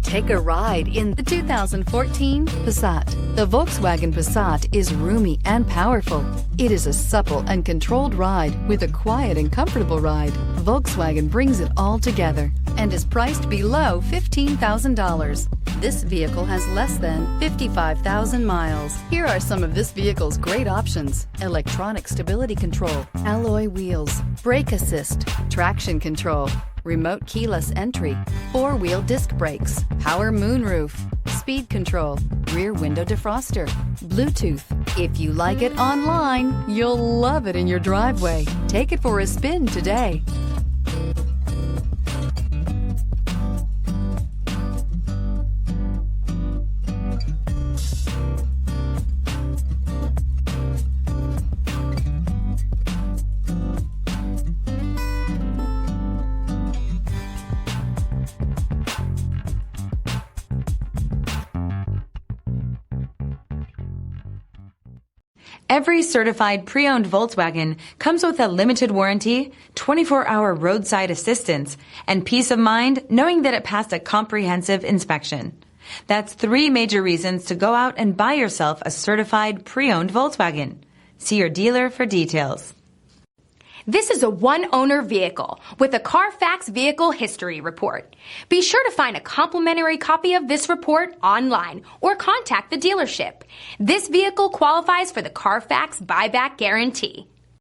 Take a ride in the 2014 Passat. The Volkswagen Passat is roomy and powerful. It is a supple and controlled ride with a quiet and comfortable ride. Volkswagen brings it all together and is priced below $15,000. This vehicle has less than 55,000 miles. Here are some of this vehicle's great options: electronic stability control, alloy wheels, brake assist, traction control, remote keyless entry, four-wheel disc brakes, power moonroof, speed control, rear window defroster, Bluetooth. If you like it online, you'll love it in your driveway. Take it for a spin today. Every certified pre-owned Volkswagen comes with a limited warranty, 24-hour roadside assistance, and peace of mind knowing that it passed a comprehensive inspection. That's 3 major reasons to go out and buy yourself a certified pre-owned Volkswagen. See your dealer for details. This is a one-owner vehicle with a CARFAX Vehicle History Report. Be sure to find a complimentary copy of this report online or contact the dealership. This vehicle qualifies for the CARFAX Buyback Guarantee.